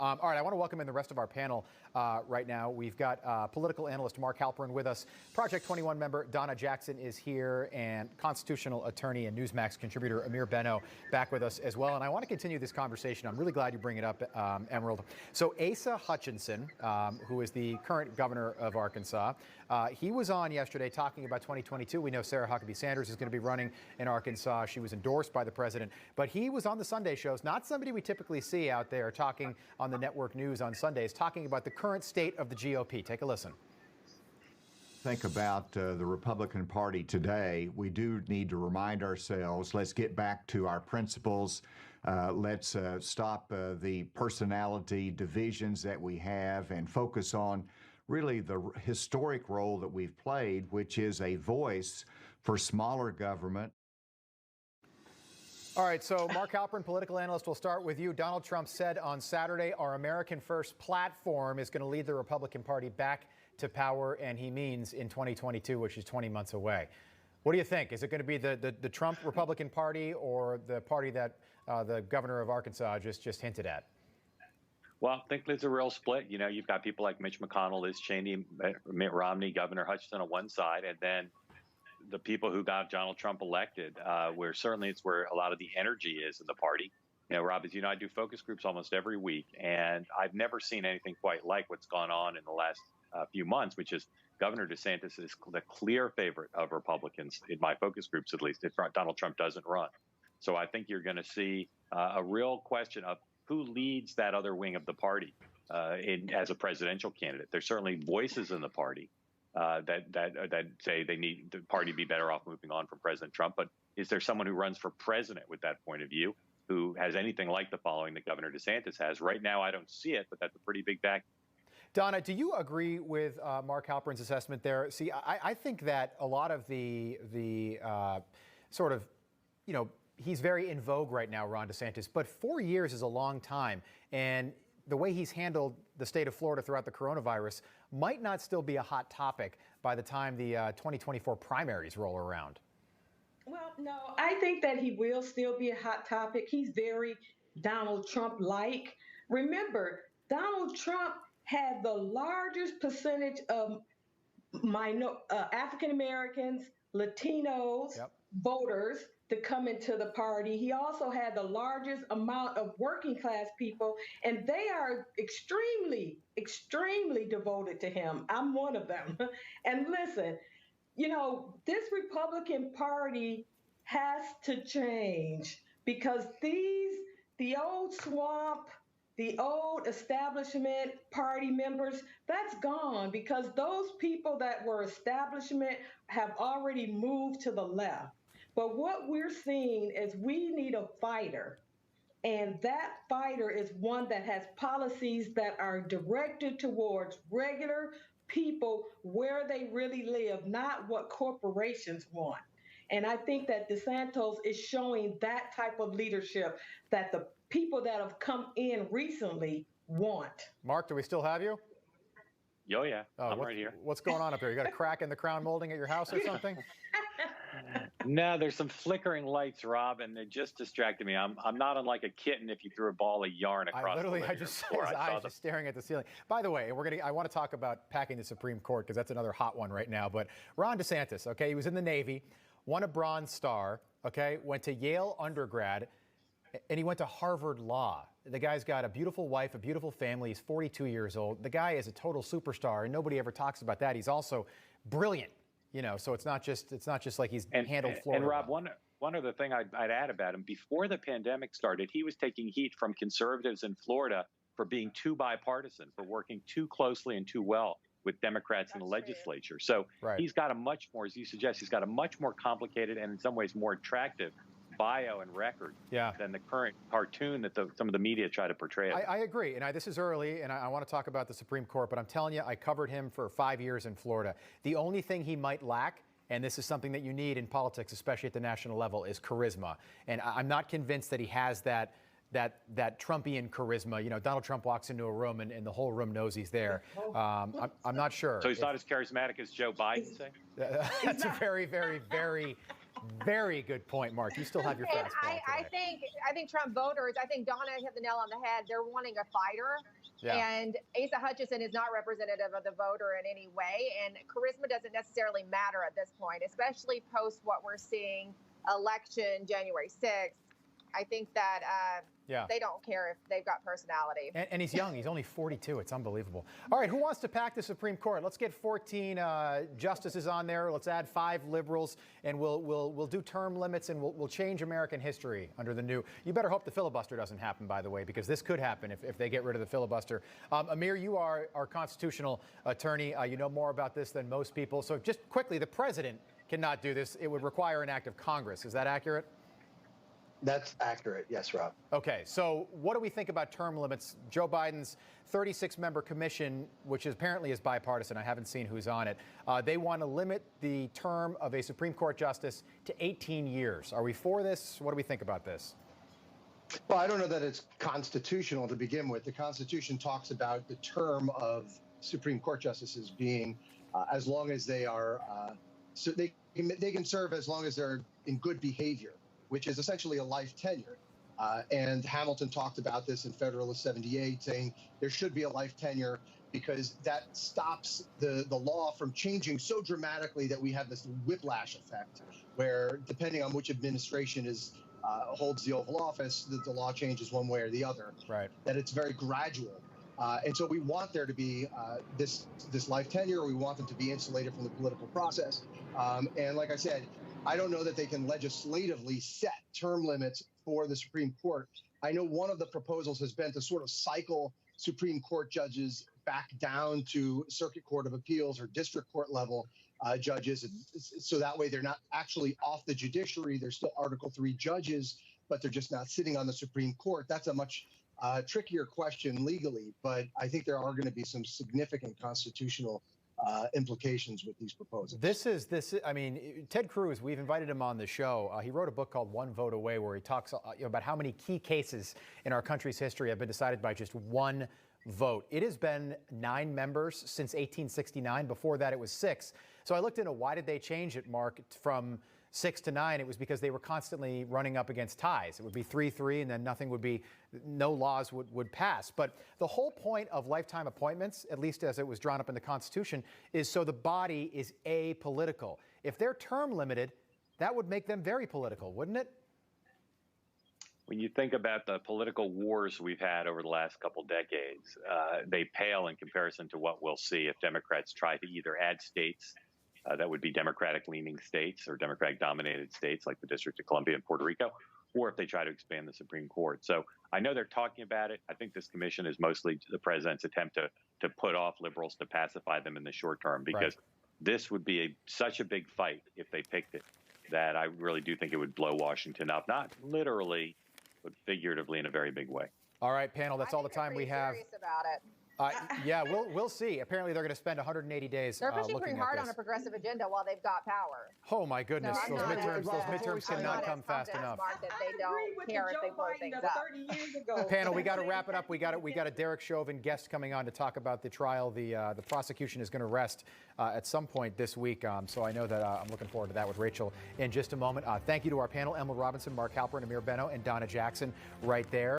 All right, I want to welcome in the rest of our panel right now. We've got political analyst Mark Halperin with us. Project 21 member Donna Jackson is here, and constitutional attorney and Newsmax contributor Amir Benno back with us as well. And I want to continue this conversation. I'm really glad you bring it up, Emerald. So Asa Hutchinson, who is the current governor of Arkansas, he was on yesterday talking about 2022. We know Sarah Huckabee Sanders is going to be running in Arkansas. She was endorsed by the president. But he was on the Sunday shows, not somebody we typically see out there talking on the network news on Sundays, talking about the current state of the GOP. Take a listen. Think about the Republican Party today. We do need to remind ourselves, let's get back to our principles. Let's stop the personality divisions that we have and focus on really the historic role that we've played, which is a voice for smaller government. All right, so Mark Halperin, political analyst, we'll start with you. Donald Trump said on Saturday, our American First platform is going to lead the Republican Party back to power, and he means in 2022, which is 20 months away. What do you think? Is it going to be the Trump Republican Party or the party that the governor of Arkansas just hinted at? Well, I think there's a real split. You know, you've got people like Mitch McConnell, Liz Cheney, Mitt Romney, Governor Hutchinson on one side, and then the people who got Donald Trump elected, where certainly it's where a lot of the energy is in the party. You know, Rob, as you know, I do focus groups almost every week, and I've never seen anything quite like what's gone on in the last few months, which is Governor DeSantis is the clear favorite of Republicans, in my focus groups at least, if Donald Trump doesn't run. So I think you're going to see a real question of who leads that other wing of the party as a presidential candidate. There's certainly voices in the party that say they need the party to be better off moving on from President Trump. But is there someone who runs for president with that point of view, who has anything like the following that Governor DeSantis has? Right now, I don't see it, but that's a pretty big back. Donna, do you agree with Mark Halperin's assessment there? See, I think that a lot of the sort of, you know, he's very in vogue right now, Ron DeSantis, but 4 years is a long time. And the way he's handled the state of Florida throughout the coronavirus might not still be a hot topic by the time the 2024 primaries roll around. Well, no, I think that he will still be a hot topic. He's very Donald Trump-like. Remember, Donald Trump had the largest percentage of African Americans, Latinos, voters to come into the party. He also had the largest amount of working class people, and they are extremely, extremely devoted to him. I'm one of them. And listen, you know, this Republican Party has to change, because the old swamp, the old establishment party members, that's gone, because those people that were establishment have already moved to the left. But what we're seeing is we need a fighter, and that fighter is one that has policies that are directed towards regular people where they really live, not what corporations want. And I think that DeSantis is showing that type of leadership that the people that have come in recently want. Mark, do we still have you? Oh, yeah. I'm right here. What's going on up here? You got a crack in the crown molding at your house or something? No, there's some flickering lights, Rob, and they just distracted me. I'm not unlike a kitten if you threw a ball of yarn across the living room floor. His eyes just staring at the ceiling. By the way, I want to talk about packing the Supreme Court, because that's another hot one right now. But Ron DeSantis, okay, he was in the Navy, won a Bronze Star, okay, went to Yale undergrad, and he went to Harvard Law. The guy's got a beautiful wife, a beautiful family. He's 42 years old. The guy is a total superstar, and nobody ever talks about that. He's also brilliant. You know, so it's not just like he's handled Florida. And Rob, one other thing I'd add about him: before the pandemic started, he was taking heat from conservatives in Florida for being too bipartisan, for working too closely and too well with Democrats in the legislature. So he's got a much more, as you suggest, he's got a much more complicated and in some ways more attractive bio and record than the current cartoon that some of the media try to portray. I agree, and this is early, and I want to talk about the Supreme Court, but I'm telling you, I covered him for 5 years in Florida. The only thing he might lack, and this is something that you need in politics, especially at the national level, is charisma. And I'm not convinced that he has that Trumpian charisma. You know, Donald Trump walks into a room and the whole room knows he's there. I'm not sure. So he's not as charismatic as Joe Biden, say? That's a very, very, very Very good point, Mark. You still have your And fastball I today. think Trump voters, I think Donna hit the nail on the head. They're wanting a fighter. Yeah. And Asa Hutchinson is not representative of the voter in any way. And charisma doesn't necessarily matter at this point, especially post what we're seeing election January 6th. I think that they don't care if they've got personality. And he's young. He's only 42. It's unbelievable. All right, who wants to pack the Supreme Court? Let's get 14 justices on there. Let's add 5 liberals, and we'll do term limits, and we'll change American history under the new. You better hope the filibuster doesn't happen, by the way, because this could happen if they get rid of the filibuster. Amir, you are our constitutional attorney. You know more about this than most people. So just quickly, the president cannot do this. It would require an act of Congress. Is that accurate? That's accurate. Yes, Rob. Okay, so what do we think about term limits? Joe Biden's 36-member commission, which apparently is bipartisan, I haven't seen who's on it, they want to limit the term of a Supreme Court justice to 18 years. Are we for this? What do we think about this? Well, I don't know that it's constitutional to begin with. The Constitution talks about the term of Supreme Court justices being as long as they are, so they can serve as long as they're in good behavior, which is essentially a life tenure. And Hamilton talked about this in Federalist 78, saying there should be a life tenure because that stops the law from changing so dramatically that we have this whiplash effect, where depending on which administration holds the Oval Office, the law changes one way or the other. Right. That it's very gradual. And so we want there to be this life tenure. We want them to be insulated from the political process. And like I said, I don't know that they can legislatively set term limits for the Supreme Court. I know one of the proposals has been to sort of cycle Supreme Court judges back down to Circuit Court of Appeals or district court level judges. So that way they're not actually off the judiciary. They're still Article III judges, but they're just not sitting on the Supreme Court. That's a much trickier question legally, but I think there are going to be some significant constitutional implications with these proposals. I mean, Ted Cruz, we've invited him on the show. He wrote a book called One Vote Away, where he talks about how many key cases in our country's history have been decided by just one vote. It has been 9 members since 1869. Before that, it was 6. So I looked into why did they change it, Mark, from 6 to 9. It was because they were constantly running up against ties. It would be 3-3, and then no laws would pass. But the whole point of lifetime appointments, at least as it was drawn up in the Constitution, is so the body is apolitical. If they're term limited, that would make them very political, wouldn't it? When you think about the political wars we've had over the last couple decades, they pale in comparison to what we'll see if Democrats try to either add states that would be Democratic-leaning states or Democratic-dominated states like the District of Columbia and Puerto Rico, or if they try to expand the Supreme Court. So I know they're talking about it. I think this commission is mostly the president's attempt to put off liberals, to pacify them in the short term, because this would be such a big fight if they picked it that I really do think it would blow Washington up, not literally, but figuratively in a very big way. All right, panel, that's all the time we have. Serious about it. Yeah, we'll see. Apparently, they're going to spend 180 days They're pushing looking pretty hard at on this. a progressive agenda while they've got power. Oh my goodness, So those midterms cannot come fast enough. That they don't care if they blow things up. 30 years ago. Panel, we got to wrap it up. We got a Derek Chauvin guest coming on to talk about the trial. The prosecution is going to rest at some point this week. So I know that I'm looking forward to that with Rachel in just a moment. Thank you to our panel: Emma Robinson, Mark Halperin, Amir Benno, and Donna Jackson, right there.